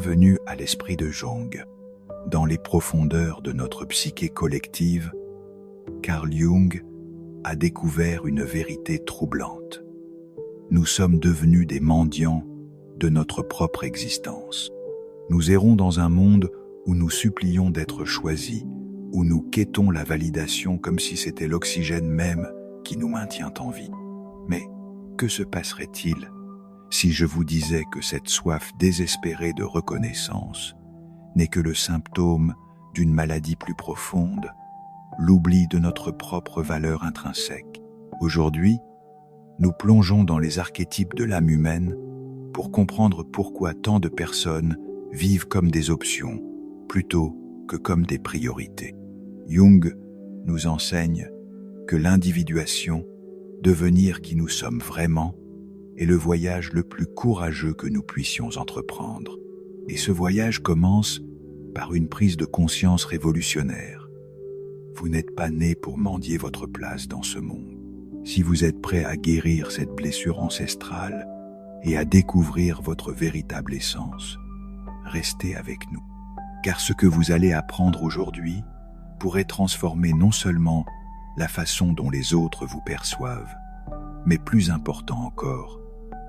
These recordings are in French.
Bienvenue à l'esprit de Jung. Dans les profondeurs de notre psyché collective, Carl Jung a découvert une vérité troublante. Nous sommes devenus des mendiants de notre propre existence. Nous errons dans un monde où nous supplions d'être choisis, où nous quêtons la validation comme si c'était l'oxygène même qui nous maintient en vie. Mais que se passerait-il si je vous disais que cette soif désespérée de reconnaissance n'est que le symptôme d'une maladie plus profonde, l'oubli de notre propre valeur intrinsèque? Aujourd'hui, nous plongeons dans les archétypes de l'âme humaine pour comprendre pourquoi tant de personnes vivent comme des options plutôt que comme des priorités. Jung nous enseigne que l'individuation, devenir qui nous sommes vraiment, est le voyage le plus courageux que nous puissions entreprendre. Et ce voyage commence par une prise de conscience révolutionnaire. Vous n'êtes pas né pour mendier votre place dans ce monde. Si vous êtes prêt à guérir cette blessure ancestrale et à découvrir votre véritable essence, restez avec nous. Car ce que vous allez apprendre aujourd'hui pourrait transformer non seulement la façon dont les autres vous perçoivent, mais plus important encore,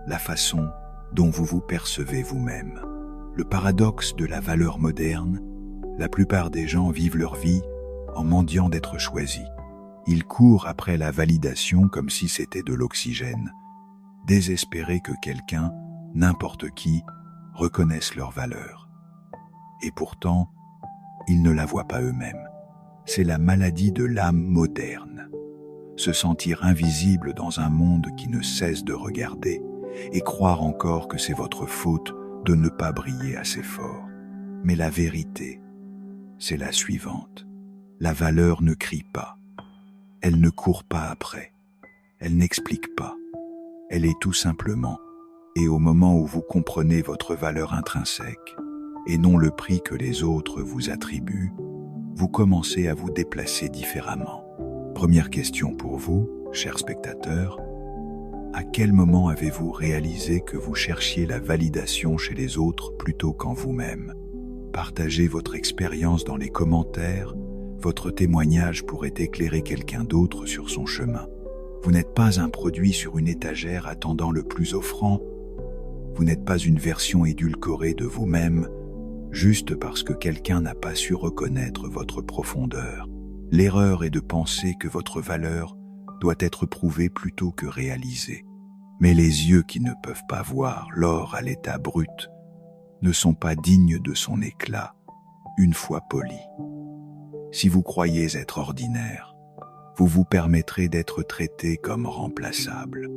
la façon dont vous vous percevez vous-même. Le paradoxe de la valeur moderne, la plupart des gens vivent leur vie en mendiant d'être choisis. Ils courent après la validation comme si c'était de l'oxygène, désespérés que quelqu'un, n'importe qui, reconnaisse leur valeur. Et pourtant, ils ne la voient pas eux-mêmes. C'est la maladie de l'âme moderne. Se sentir invisible dans un monde qui ne cesse de regarder et croire encore que c'est votre faute de ne pas briller assez fort. Mais la vérité, c'est la suivante. La valeur ne crie pas. Elle ne court pas après. Elle n'explique pas. Elle est tout simplement. Et au moment où vous comprenez votre valeur intrinsèque, et non le prix que les autres vous attribuent, vous commencez à vous déplacer différemment. Première question pour vous, chers spectateurs. À quel moment avez-vous réalisé que vous cherchiez la validation chez les autres plutôt qu'en vous-même? Partagez votre expérience dans les commentaires. Votre témoignage pourrait éclairer quelqu'un d'autre sur son chemin. Vous n'êtes pas un produit sur une étagère attendant le plus offrant. Vous n'êtes pas une version édulcorée de vous-même, juste parce que quelqu'un n'a pas su reconnaître votre profondeur. L'erreur est de penser que votre valeur doit être prouvée plutôt que réalisée. Mais les yeux qui ne peuvent pas voir l'or à l'état brut ne sont pas dignes de son éclat, une fois polis. Si vous croyez être ordinaire, vous vous permettrez d'être traité comme remplaçable.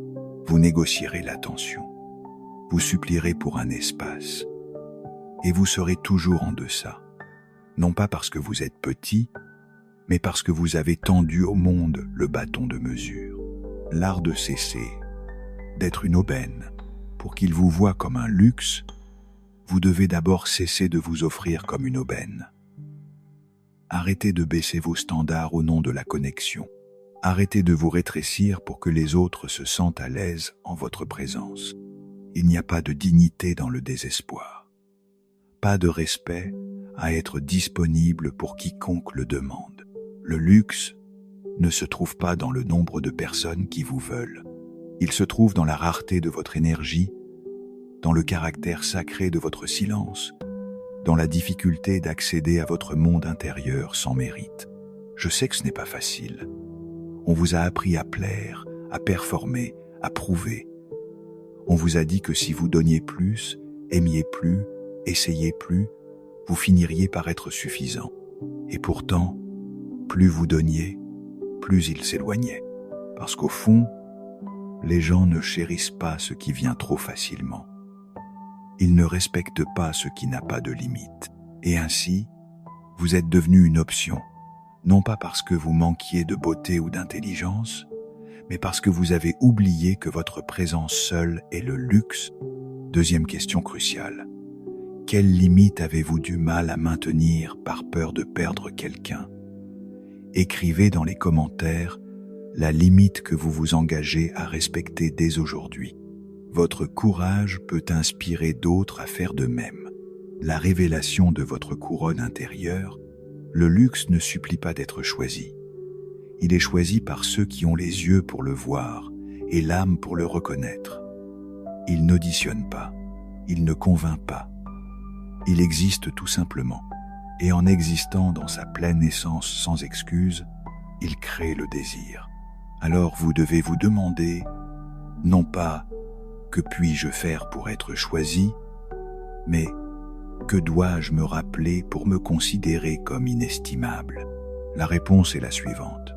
Vous négocierez l'attention. Vous supplierez pour un espace. Et vous serez toujours en deçà. Non pas parce que vous êtes petit, mais parce que vous avez tendu au monde le bâton de mesure. L'art de cesser, d'être une aubaine, pour qu'il vous voie comme un luxe, vous devez d'abord cesser de vous offrir comme une aubaine. Arrêtez de baisser vos standards au nom de la connexion. Arrêtez de vous rétrécir pour que les autres se sentent à l'aise en votre présence. Il n'y a pas de dignité dans le désespoir. Pas de respect à être disponible pour quiconque le demande. Le luxe ne se trouve pas dans le nombre de personnes qui vous veulent. Il se trouve dans la rareté de votre énergie, dans le caractère sacré de votre silence, dans la difficulté d'accéder à votre monde intérieur sans mérite. Je sais que ce n'est pas facile. On vous a appris à plaire, à performer, à prouver. On vous a dit que si vous donniez plus, aimiez plus, essayez plus, vous finiriez par être suffisant. Et pourtant, plus vous donniez, plus ils s'éloignaient. Parce qu'au fond, les gens ne chérissent pas ce qui vient trop facilement. Ils ne respectent pas ce qui n'a pas de limite. Et ainsi, vous êtes devenu une option, non pas parce que vous manquiez de beauté ou d'intelligence, mais parce que vous avez oublié que votre présence seule est le luxe. Deuxième question cruciale. Quelle limite avez-vous du mal à maintenir par peur de perdre quelqu'un? Écrivez dans les commentaires la limite que vous vous engagez à respecter dès aujourd'hui. Votre courage peut inspirer d'autres à faire de même. la révélation de votre couronne intérieure, le luxe ne supplie pas d'être choisi. Il est choisi par ceux qui ont les yeux pour le voir et l'âme pour le reconnaître. Il n'auditionne pas, il ne convainc pas. Il existe tout simplement. Et en existant dans sa pleine essence sans excuse, il crée le désir. Alors vous devez vous demander, non pas « que puis-je faire pour être choisi ?», mais « que dois-je me rappeler pour me considérer comme inestimable ?» La réponse est la suivante.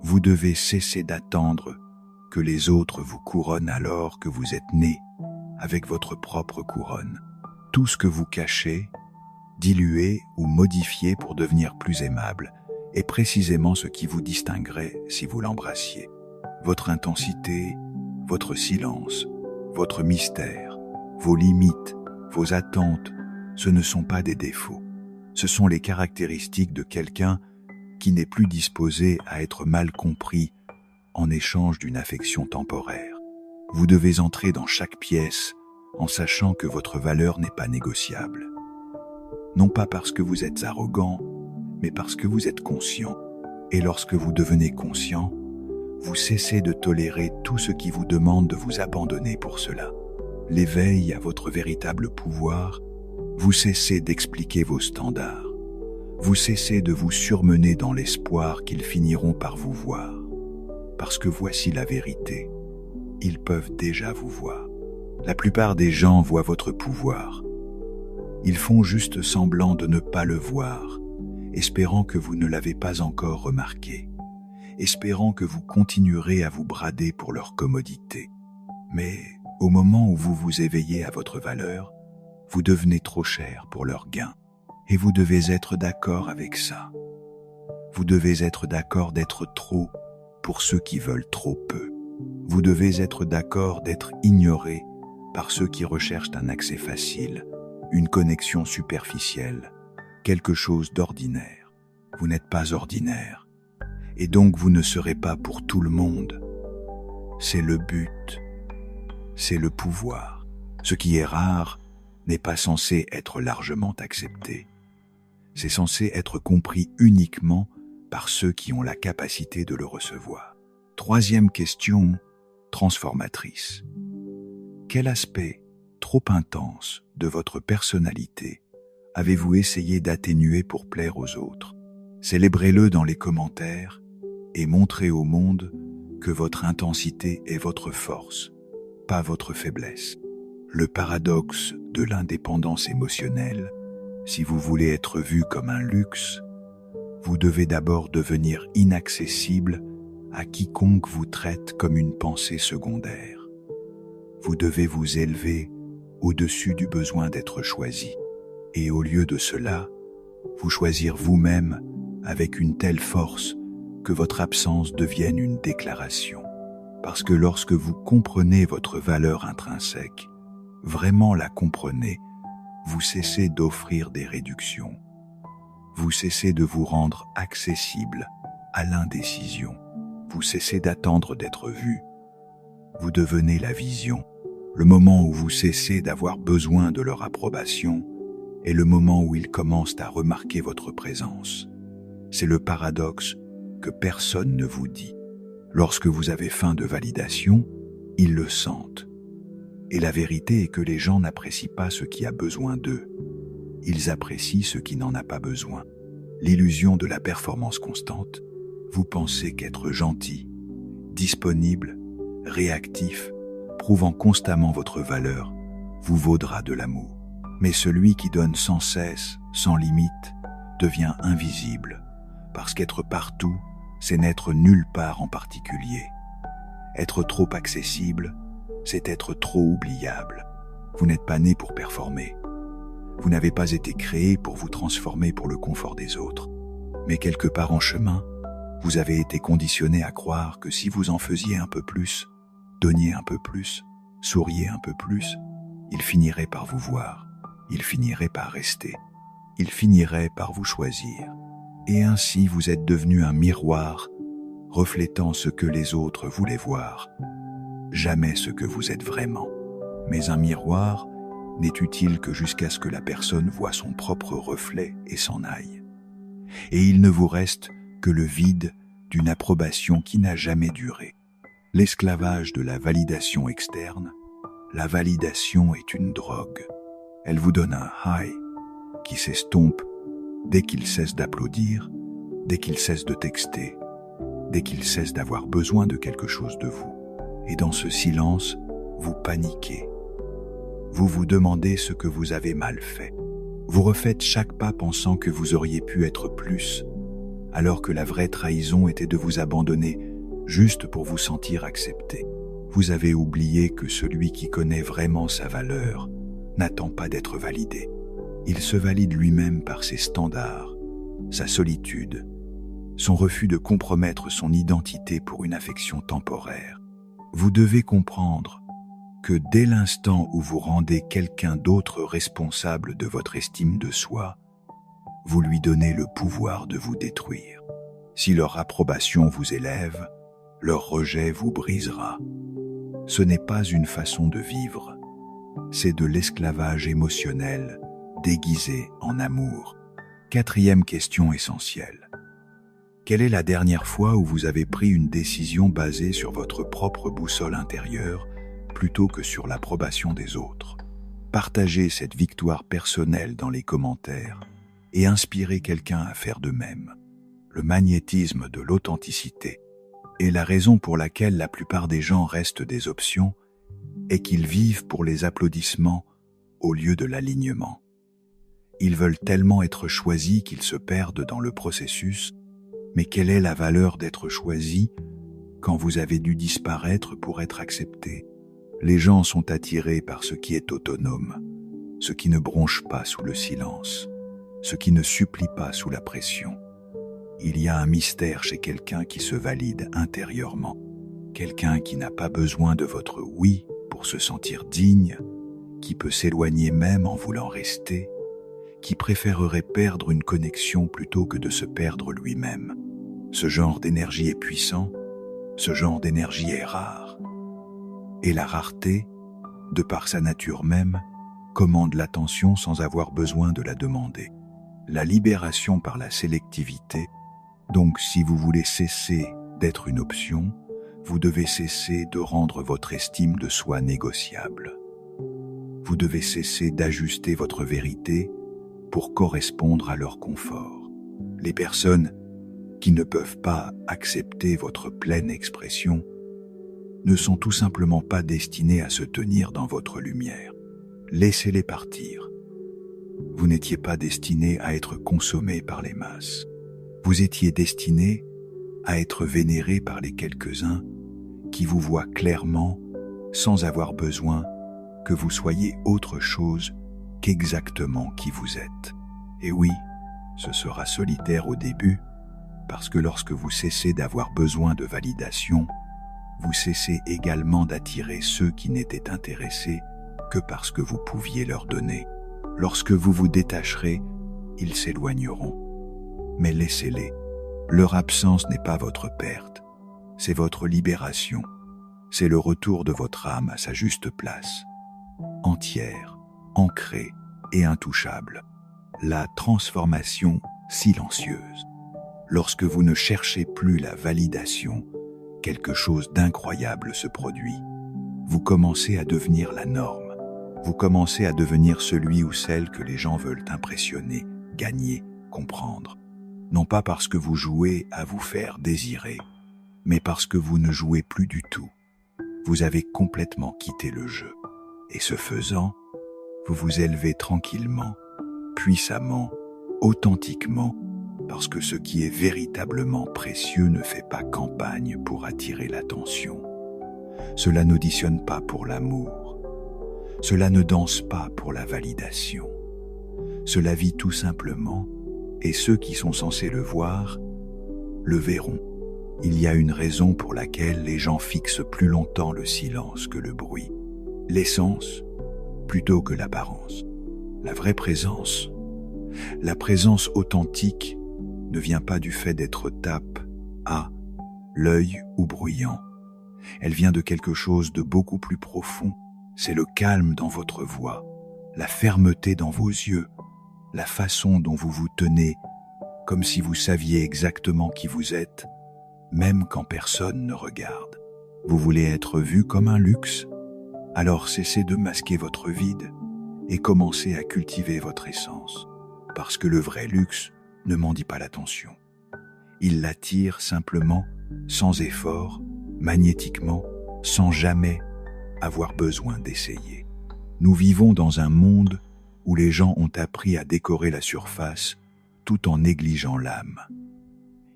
Vous devez cesser d'attendre que les autres vous couronnent alors que vous êtes né avec votre propre couronne. Tout ce que vous cachez, diluez ou modifiez pour devenir plus aimable est précisément ce qui vous distinguerait si vous l'embrassiez. Votre intensité, votre silence, votre mystère, vos limites, vos attentes, ce ne sont pas des défauts. Ce sont les caractéristiques de quelqu'un qui n'est plus disposé à être mal compris en échange d'une affection temporaire. Vous devez entrer dans chaque pièce en sachant que votre valeur n'est pas négociable. Non pas parce que vous êtes arrogant, mais parce que vous êtes conscient. Et lorsque vous devenez conscient, vous cessez de tolérer tout ce qui vous demande de vous abandonner pour cela. L'éveil à votre véritable pouvoir, vous cessez d'expliquer vos standards. Vous cessez de vous surmener dans l'espoir qu'ils finiront par vous voir. Parce que voici la vérité, ils peuvent déjà vous voir. La plupart des gens voient votre pouvoir. Ils font juste semblant de ne pas le voir, espérant que vous ne l'avez pas encore remarqué, espérant que vous continuerez à vous brader pour leur commodité. Mais au moment où vous vous éveillez à votre valeur, vous devenez trop cher pour leur gain. Et vous devez être d'accord avec ça. Vous devez être d'accord d'être trop pour ceux qui veulent trop peu. Vous devez être d'accord d'être ignoré par ceux qui recherchent un accès facile, une connexion superficielle, quelque chose d'ordinaire. Vous n'êtes pas ordinaire, et donc vous ne serez pas pour tout le monde. C'est le but, c'est le pouvoir. Ce qui est rare n'est pas censé être largement accepté. C'est censé être compris uniquement par ceux qui ont la capacité de le recevoir. Troisième question, transformatrice. Quel aspect trop intense de votre personnalité avez-vous essayé d'atténuer pour plaire aux autres? Célébrez-le dans les commentaires et montrez au monde que votre intensité est votre force, pas votre faiblesse. Le paradoxe de l'indépendance émotionnelle, si vous voulez être vu comme un luxe, vous devez d'abord devenir inaccessible à quiconque vous traite comme une pensée secondaire. Vous devez vous élever au-dessus du besoin d'être choisi. Et au lieu de cela, vous choisir vous-même avec une telle force que votre absence devienne une déclaration. Parce que lorsque vous comprenez votre valeur intrinsèque, vraiment la comprenez, vous cessez d'offrir des réductions. Vous cessez de vous rendre accessible à l'indécision. Vous cessez d'attendre d'être vu. Vous devenez la vision. Le moment où vous cessez d'avoir besoin de leur approbation est le moment où ils commencent à remarquer votre présence. C'est le paradoxe que personne ne vous dit. Lorsque vous avez faim de validation, ils le sentent. Et la vérité est que les gens n'apprécient pas ce qui a besoin d'eux. Ils apprécient ce qui n'en a pas besoin. L'illusion de la performance constante, vous pensez qu'être gentil, disponible, réactif, prouvant constamment votre valeur, vous vaudra de l'amour. Mais celui qui donne sans cesse, sans limite, devient invisible, parce qu'être partout, c'est n'être nulle part en particulier. Être trop accessible, c'est être trop oubliable. Vous n'êtes pas né pour performer. Vous n'avez pas été créé pour vous transformer pour le confort des autres. Mais quelque part en chemin, vous avez été conditionné à croire que si vous en faisiez un peu plus, donniez un peu plus, souriez un peu plus, il finirait par vous voir, il finirait par rester, il finirait par vous choisir. Et ainsi vous êtes devenu un miroir reflétant ce que les autres voulaient voir, jamais ce que vous êtes vraiment. Mais un miroir n'est utile que jusqu'à ce que la personne voie son propre reflet et s'en aille. Et il ne vous reste que le vide d'une approbation qui n'a jamais duré. L'esclavage de la validation externe, la validation est une drogue. Elle vous donne un high qui s'estompe dès qu'il cesse d'applaudir, dès qu'il cesse de texter, dès qu'il cesse d'avoir besoin de quelque chose de vous. Et dans ce silence, vous paniquez. Vous vous demandez ce que vous avez mal fait. Vous refaites chaque pas pensant que vous auriez pu être plus, alors que la vraie trahison était de vous abandonner juste pour vous sentir accepté. Vous avez oublié que celui qui connaît vraiment sa valeur n'attend pas d'être validé. Il se valide lui-même par ses standards, sa solitude, son refus de compromettre son identité pour une affection temporaire. Vous devez comprendre que dès l'instant où vous rendez quelqu'un d'autre responsable de votre estime de soi, vous lui donnez le pouvoir de vous détruire. Si leur approbation vous élève, leur rejet vous brisera. Ce n'est pas une façon de vivre, c'est de l'esclavage émotionnel déguisé en amour. 4e question essentielle. Quelle est la dernière fois où vous avez pris une décision basée sur votre propre boussole intérieure plutôt que sur l'approbation des autres? Partagez cette victoire personnelle dans les commentaires et inspirez quelqu'un à faire de même. Le magnétisme de l'authenticité est la raison pour laquelle la plupart des gens restent des options et qu'ils vivent pour les applaudissements au lieu de l'alignement. Ils veulent tellement être choisis qu'ils se perdent dans le processus, mais quelle est la valeur d'être choisi quand vous avez dû disparaître pour être accepté? Les gens sont attirés par ce qui est autonome, ce qui ne bronche pas sous le silence, ce qui ne supplie pas sous la pression. Il y a un mystère chez quelqu'un qui se valide intérieurement, quelqu'un qui n'a pas besoin de votre oui pour se sentir digne, qui peut s'éloigner même en voulant rester, qui préférerait perdre une connexion plutôt que de se perdre lui-même. Ce genre d'énergie est puissant, ce genre d'énergie est rare. Et la rareté, de par sa nature même, commande l'attention sans avoir besoin de la demander. La libération par la sélectivité, donc si vous voulez cesser d'être une option, vous devez cesser de rendre votre estime de soi négociable. Vous devez cesser d'ajuster votre vérité pour correspondre à leur confort. Les personnes qui ne peuvent pas accepter votre pleine expression ne sont tout simplement pas destinées à se tenir dans votre lumière. Laissez-les partir. Vous n'étiez pas destiné à être consommé par les masses. Vous étiez destiné à être vénéré par les quelques-uns qui vous voient clairement sans avoir besoin que vous soyez autre chose qu'exactement qui vous êtes. Et oui, ce sera solitaire au début, parce que lorsque vous cessez d'avoir besoin de validation, vous cessez également d'attirer ceux qui n'étaient intéressés que parce que vous pouviez leur donner. Lorsque vous vous détacherez, ils s'éloigneront. Mais laissez-les. Leur absence n'est pas votre perte, c'est votre libération. C'est le retour de votre âme à sa juste place, entière, ancrée et intouchable. La transformation silencieuse. Lorsque vous ne cherchez plus la validation, quelque chose d'incroyable se produit. Vous commencez à devenir la norme. Vous commencez à devenir celui ou celle que les gens veulent impressionner, gagner, comprendre. Non pas parce que vous jouez à vous faire désirer, mais parce que vous ne jouez plus du tout. Vous avez complètement quitté le jeu. Et ce faisant, vous vous élevez tranquillement, puissamment, authentiquement, parce que ce qui est véritablement précieux ne fait pas campagne pour attirer l'attention. Cela n'auditionne pas pour l'amour. Cela ne danse pas pour la validation. Cela vit tout simplement, et ceux qui sont censés le voir, le verront. Il y a une raison pour laquelle les gens fixent plus longtemps le silence que le bruit. L'essence plutôt que l'apparence. La vraie présence, la présence authentique ne vient pas du fait d'être tape à l'œil ou bruyant. Elle vient de quelque chose de beaucoup plus profond. C'est le calme dans votre voix, la fermeté dans vos yeux, la façon dont vous vous tenez, comme si vous saviez exactement qui vous êtes, même quand personne ne regarde. Vous voulez être vu comme un luxe? Alors cessez de masquer votre vide et commencez à cultiver votre essence, parce que le vrai luxe ne mendie pas l'attention. Il l'attire simplement, sans effort, magnétiquement, sans jamais avoir besoin d'essayer. Nous vivons dans un monde où les gens ont appris à décorer la surface tout en négligeant l'âme.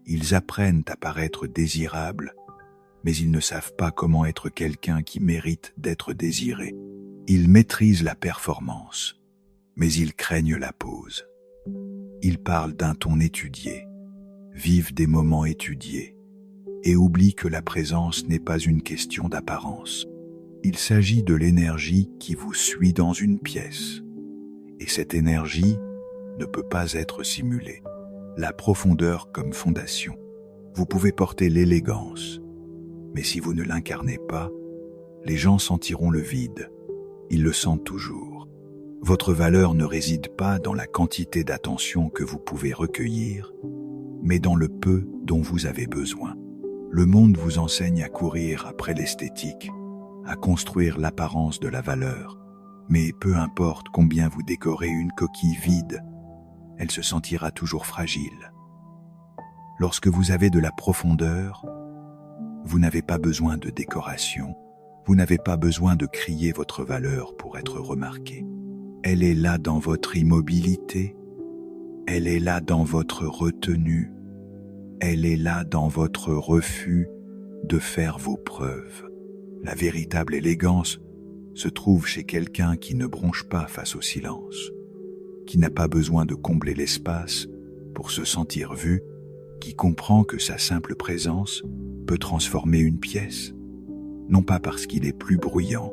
Ils apprennent à paraître désirables, mais ils ne savent pas comment être quelqu'un qui mérite d'être désiré. Ils maîtrisent la performance, mais ils craignent la pause. Ils parlent d'un ton étudié, vivent des moments étudiés, et oublient que la présence n'est pas une question d'apparence. Il s'agit de l'énergie qui vous suit dans une pièce, et cette énergie ne peut pas être simulée. La profondeur comme fondation. Vous pouvez porter l'élégance, mais si vous ne l'incarnez pas, les gens sentiront le vide. Ils le sentent toujours. Votre valeur ne réside pas dans la quantité d'attention que vous pouvez recueillir, mais dans le peu dont vous avez besoin. Le monde vous enseigne à courir après l'esthétique, à construire l'apparence de la valeur, mais peu importe combien vous décorez une coquille vide, elle se sentira toujours fragile. Lorsque vous avez de la profondeur, vous n'avez pas besoin de décoration, vous n'avez pas besoin de crier votre valeur pour être remarqué. Elle est là dans votre immobilité, elle est là dans votre retenue, elle est là dans votre refus de faire vos preuves. La véritable élégance se trouve chez quelqu'un qui ne bronche pas face au silence, qui n'a pas besoin de combler l'espace pour se sentir vu, qui comprend que sa simple présence peut transformer une pièce, non pas parce qu'il est plus bruyant,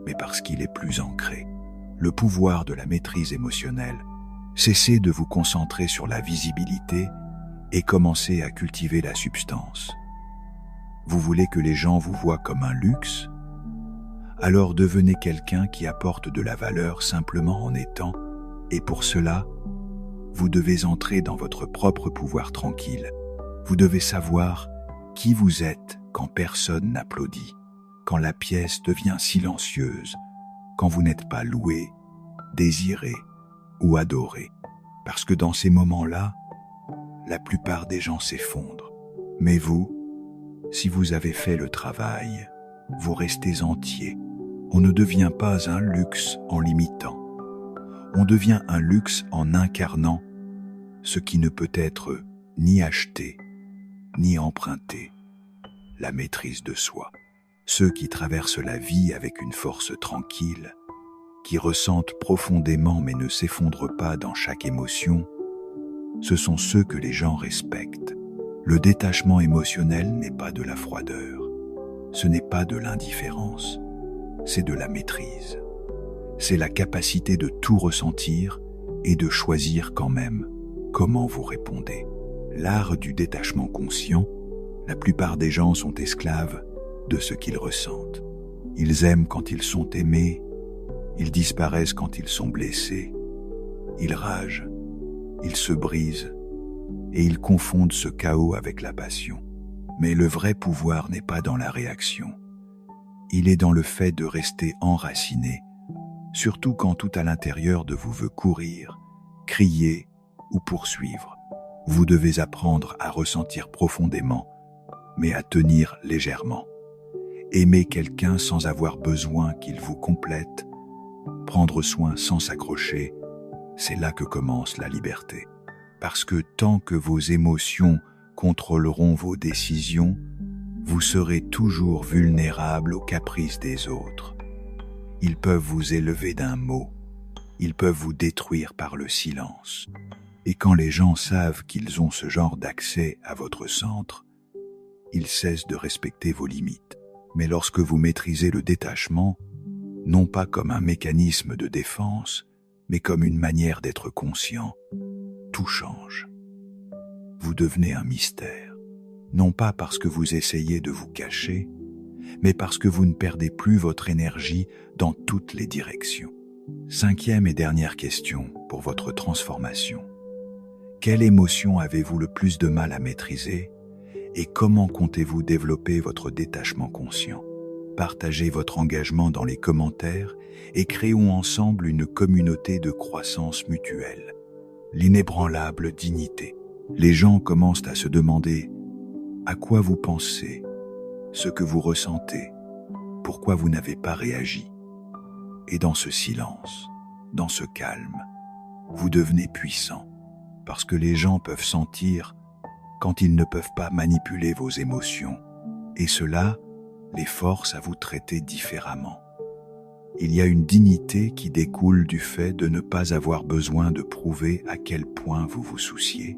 mais parce qu'il est plus ancré. Le pouvoir de la maîtrise émotionnelle, cessez de vous concentrer sur la visibilité et commencez à cultiver la substance. Vous voulez que les gens vous voient comme un luxe? Alors devenez quelqu'un qui apporte de la valeur simplement en étant, et pour cela, vous devez entrer dans votre propre pouvoir tranquille. Vous devez savoir qui vous êtes quand personne n'applaudit, quand la pièce devient silencieuse, quand vous n'êtes pas loué, désiré ou adoré. Parce que dans ces moments-là, la plupart des gens s'effondrent. Mais vous, si vous avez fait le travail, vous restez entier. On ne devient pas un luxe en l'imitant. On devient un luxe en incarnant ce qui ne peut être ni acheté, ni emprunté, la maîtrise de soi. Ceux qui traversent la vie avec une force tranquille, qui ressentent profondément mais ne s'effondrent pas dans chaque émotion, ce sont ceux que les gens respectent. Le détachement émotionnel n'est pas de la froideur, ce n'est pas de l'indifférence, c'est de la maîtrise. C'est la capacité de tout ressentir et de choisir quand même comment vous répondez. L'art du détachement conscient, la plupart des gens sont esclaves de ce qu'ils ressentent. Ils aiment quand ils sont aimés, ils disparaissent quand ils sont blessés, ils ragent, ils se brisent et ils confondent ce chaos avec la passion. Mais le vrai pouvoir n'est pas dans la réaction. Il est dans le fait de rester enraciné, surtout quand tout à l'intérieur de vous veut courir, crier ou poursuivre. Vous devez apprendre à ressentir profondément, mais à tenir légèrement. Aimer quelqu'un sans avoir besoin qu'il vous complète, prendre soin sans s'accrocher, c'est là que commence la liberté. Parce que tant que vos émotions contrôleront vos décisions, vous serez toujours vulnérable aux caprices des autres. Ils peuvent vous élever d'un mot, ils peuvent vous détruire par le silence. Et quand les gens savent qu'ils ont ce genre d'accès à votre centre, ils cessent de respecter vos limites. Mais lorsque vous maîtrisez le détachement, non pas comme un mécanisme de défense, mais comme une manière d'être conscient, tout change. Vous devenez un mystère, non pas parce que vous essayez de vous cacher, mais parce que vous ne perdez plus votre énergie dans toutes les directions. 5e et dernière question pour votre transformation. Quelle émotion avez-vous le plus de mal à maîtriser et comment comptez-vous développer votre détachement conscient? Partagez votre engagement dans les commentaires et créons ensemble une communauté de croissance mutuelle. L'inébranlable dignité. Les gens commencent à se demander à quoi vous pensez, ce que vous ressentez, pourquoi vous n'avez pas réagi. Et dans ce silence, dans ce calme, vous devenez puissant, parce que les gens peuvent sentir quand ils ne peuvent pas manipuler vos émotions, et cela les force à vous traiter différemment. Il y a une dignité qui découle du fait de ne pas avoir besoin de prouver à quel point vous vous souciez,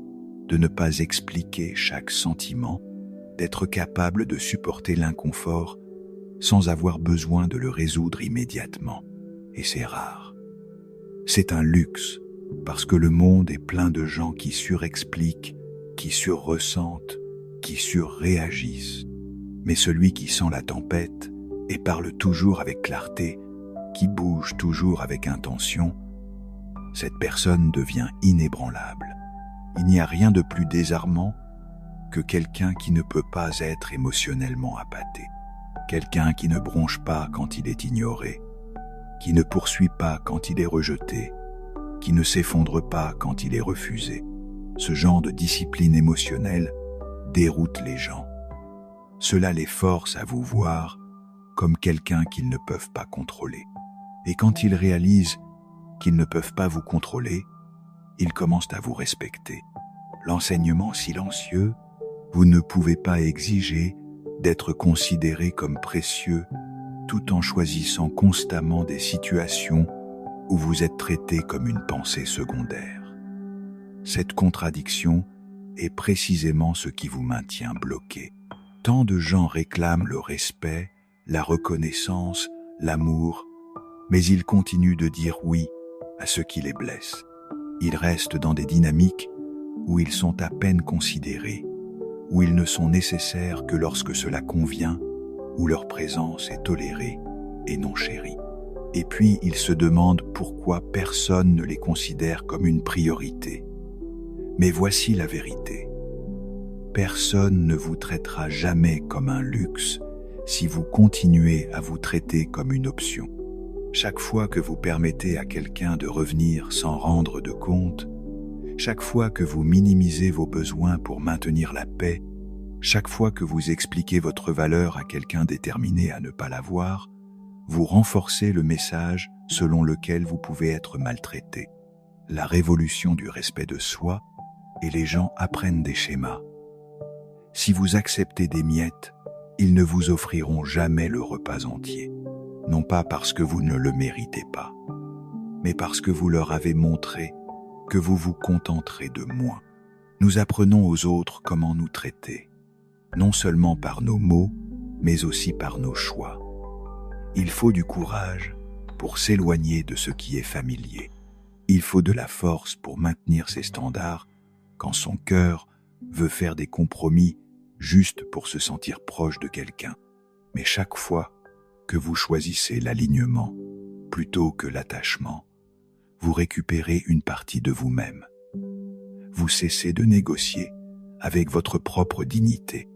de ne pas expliquer chaque sentiment, d'être capable de supporter l'inconfort sans avoir besoin de le résoudre immédiatement. Et c'est rare. C'est un luxe, parce que le monde est plein de gens qui surexpliquent, qui surressentent, qui surréagissent. Mais celui qui sent la tempête et parle toujours avec clarté, qui bouge toujours avec intention, cette personne devient inébranlable. Il n'y a rien de plus désarmant que quelqu'un qui ne peut pas être émotionnellement appâté, quelqu'un qui ne bronche pas quand il est ignoré, qui ne poursuit pas quand il est rejeté, qui ne s'effondre pas quand il est refusé. Ce genre de discipline émotionnelle déroute les gens. Cela les force à vous voir comme quelqu'un qu'ils ne peuvent pas contrôler. Et quand ils réalisent qu'ils ne peuvent pas vous contrôler, ils commencent à vous respecter. L'enseignement silencieux, vous ne pouvez pas exiger d'être considéré comme précieux tout en choisissant constamment des situations où vous êtes traité comme une pensée secondaire. Cette contradiction est précisément ce qui vous maintient bloqué. Tant de gens réclament le respect, la reconnaissance, l'amour, mais ils continuent de dire oui à ce qui les blesse. Ils restent dans des dynamiques où ils sont à peine considérés, où ils ne sont nécessaires que lorsque cela convient, où leur présence est tolérée et non chérie. Et puis ils se demandent pourquoi personne ne les considère comme une priorité. Mais voici la vérité. Personne ne vous traitera jamais comme un luxe si vous continuez à vous traiter comme une option. Chaque fois que vous permettez à quelqu'un de revenir sans rendre de compte, chaque fois que vous minimisez vos besoins pour maintenir la paix, chaque fois que vous expliquez votre valeur à quelqu'un déterminé à ne pas l'avoir, vous renforcez le message selon lequel vous pouvez être maltraité. La révolution du respect de soi, et les gens apprennent des schémas. Si vous acceptez des miettes, ils ne vous offriront jamais le repas entier. Non pas parce que vous ne le méritez pas, mais parce que vous leur avez montré que vous vous contenterez de moins. Nous apprenons aux autres comment nous traiter, non seulement par nos mots, mais aussi par nos choix. Il faut du courage pour s'éloigner de ce qui est familier. Il faut de la force pour maintenir ses standards quand son cœur veut faire des compromis juste pour se sentir proche de quelqu'un. Mais chaque fois que vous choisissez l'alignement plutôt que l'attachement, vous récupérez une partie de vous-même. Vous cessez de négocier avec votre propre dignité.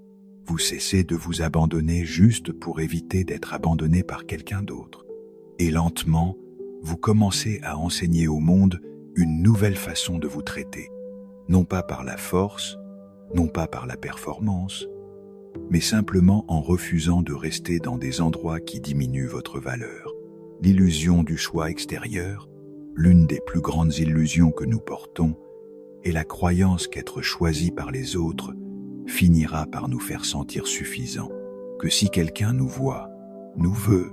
Vous cessez de vous abandonner juste pour éviter d'être abandonné par quelqu'un d'autre. Et lentement, vous commencez à enseigner au monde une nouvelle façon de vous traiter. Non pas par la force, non pas par la performance, mais simplement en refusant de rester dans des endroits qui diminuent votre valeur. L'illusion du choix extérieur, l'une des plus grandes illusions que nous portons, est la croyance qu'être choisi par les autres finira par nous faire sentir suffisants, que si quelqu'un nous voit, nous veut,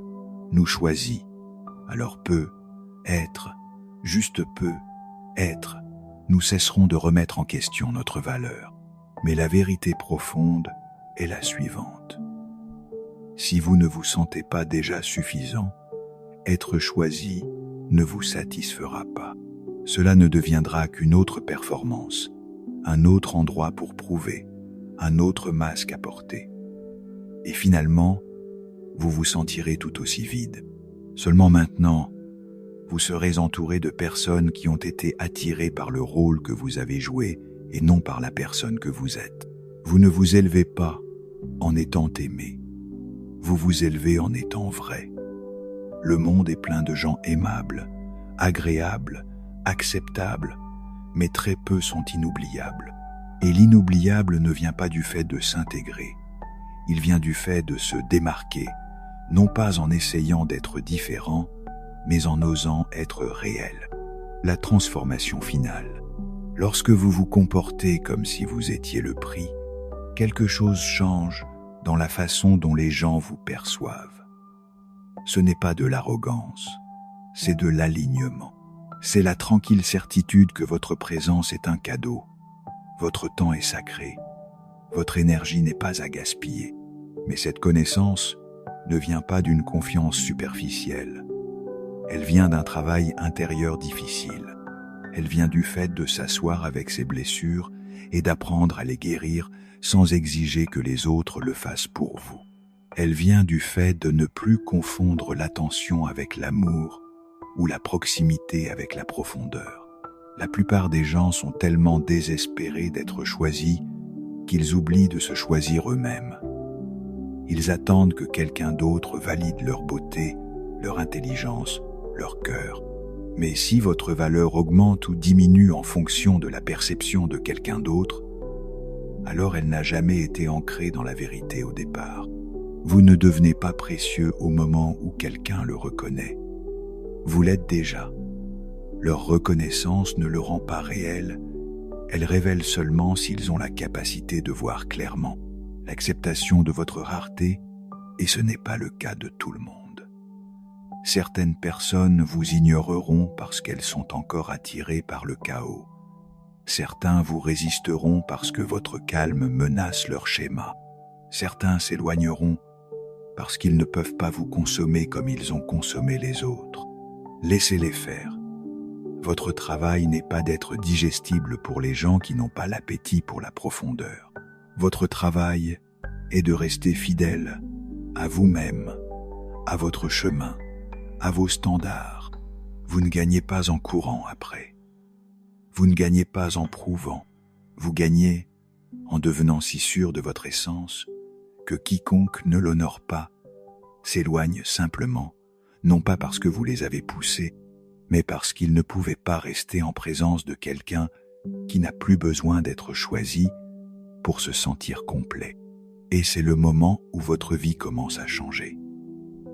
nous choisit, alors peut être, juste peut être, nous cesserons de remettre en question notre valeur. Mais la vérité profonde est la suivante. Si vous ne vous sentez pas déjà suffisant, être choisi ne vous satisfera pas. Cela ne deviendra qu'une autre performance, un autre endroit pour prouver, un autre masque à porter. Et finalement, vous vous sentirez tout aussi vide. Seulement maintenant, Vous serez entouré de personnes qui ont été attirées par le rôle que vous avez joué et non par la personne que vous êtes. Vous ne vous élevez pas en étant aimé. Vous vous élevez en étant vrai. Le monde est plein de gens aimables, agréables, acceptables, mais très peu sont inoubliables. Et l'inoubliable ne vient pas du fait de s'intégrer. Il vient du fait de se démarquer, non pas en essayant d'être différent, mais en osant être réel. La transformation finale. Lorsque vous vous comportez comme si vous étiez le prix, quelque chose change dans la façon dont les gens vous perçoivent. Ce n'est pas de l'arrogance, c'est de l'alignement. C'est la tranquille certitude que votre présence est un cadeau. Votre temps est sacré. Votre énergie n'est pas à gaspiller. Mais cette connaissance ne vient pas d'une confiance superficielle. Elle vient d'un travail intérieur difficile. Elle vient du fait de s'asseoir avec ses blessures et d'apprendre à les guérir sans exiger que les autres le fassent pour vous. Elle vient du fait de ne plus confondre l'attention avec l'amour ou la proximité avec la profondeur. La plupart des gens sont tellement désespérés d'être choisis qu'ils oublient de se choisir eux-mêmes. Ils attendent que quelqu'un d'autre valide leur beauté, leur intelligence, leur cœur. Mais si votre valeur augmente ou diminue en fonction de la perception de quelqu'un d'autre, alors elle n'a jamais été ancrée dans la vérité au départ. Vous ne devenez pas précieux au moment où quelqu'un le reconnaît. Vous l'êtes déjà. Leur reconnaissance ne le rend pas réel, elle révèle seulement s'ils ont la capacité de voir clairement l'acceptation de votre rareté, et ce n'est pas le cas de tout le monde. Certaines personnes vous ignoreront parce qu'elles sont encore attirées par le chaos. Certains vous résisteront parce que votre calme menace leur schéma. Certains s'éloigneront parce qu'ils ne peuvent pas vous consommer comme ils ont consommé les autres. Laissez-les faire. Votre travail n'est pas d'être digestible pour les gens qui n'ont pas l'appétit pour la profondeur. Votre travail est de rester fidèle à vous-même, à votre chemin, à vos standards. Vous ne gagnez pas en courant après. Vous ne gagnez pas en prouvant. Vous gagnez en devenant si sûr de votre essence que quiconque ne l'honore pas s'éloigne simplement, non pas parce que vous les avez poussés, mais parce qu'ils ne pouvaient pas rester en présence de quelqu'un qui n'a plus besoin d'être choisi pour se sentir complet. Et c'est le moment où votre vie commence à changer.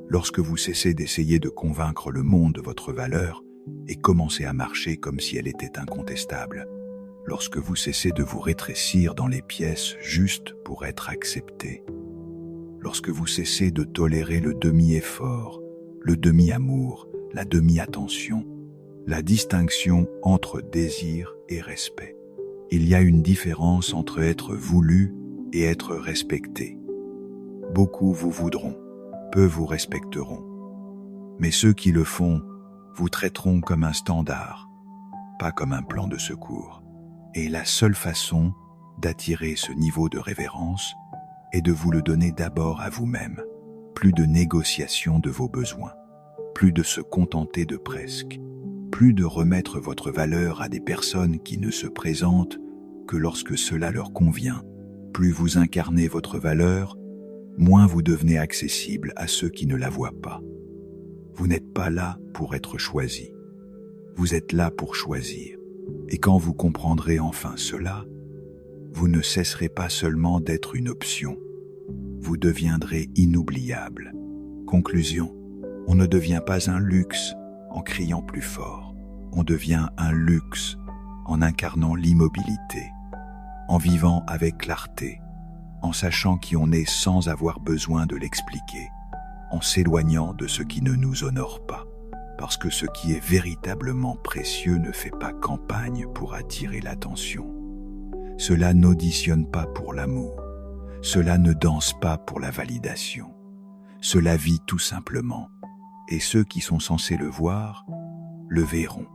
Lorsque vous cessez d'essayer de convaincre le monde de votre valeur et commencez à marcher comme si elle était incontestable, lorsque vous cessez de vous rétrécir dans les pièces juste pour être accepté, lorsque vous cessez de tolérer le demi-effort, le demi-amour, la demi-attention, la distinction entre désir et respect. Il y a une différence entre être voulu et être respecté. Beaucoup vous voudront, peu vous respecteront. Mais ceux qui le font vous traiteront comme un standard, pas comme un plan de secours. Et la seule façon d'attirer ce niveau de révérence est de vous le donner d'abord à vous-même. Plus de négociation de vos besoins, plus de se contenter de presque, plus de remettre votre valeur à des personnes qui ne se présentent que lorsque cela leur convient. Plus vous incarnez votre valeur, moins vous devenez accessible à ceux qui ne la voient pas. Vous n'êtes pas là pour être choisi. Vous êtes là pour choisir. Et quand vous comprendrez enfin cela, vous ne cesserez pas seulement d'être une option. Vous deviendrez inoubliable. Conclusion, on ne devient pas un luxe en criant plus fort. On devient un luxe en incarnant l'immobilité, en vivant avec clarté, en sachant qui on est sans avoir besoin de l'expliquer, en s'éloignant de ce qui ne nous honore pas, parce que ce qui est véritablement précieux ne fait pas campagne pour attirer l'attention. Cela n'auditionne pas pour l'amour, cela ne danse pas pour la validation, cela vit tout simplement, et ceux qui sont censés le voir, le verront.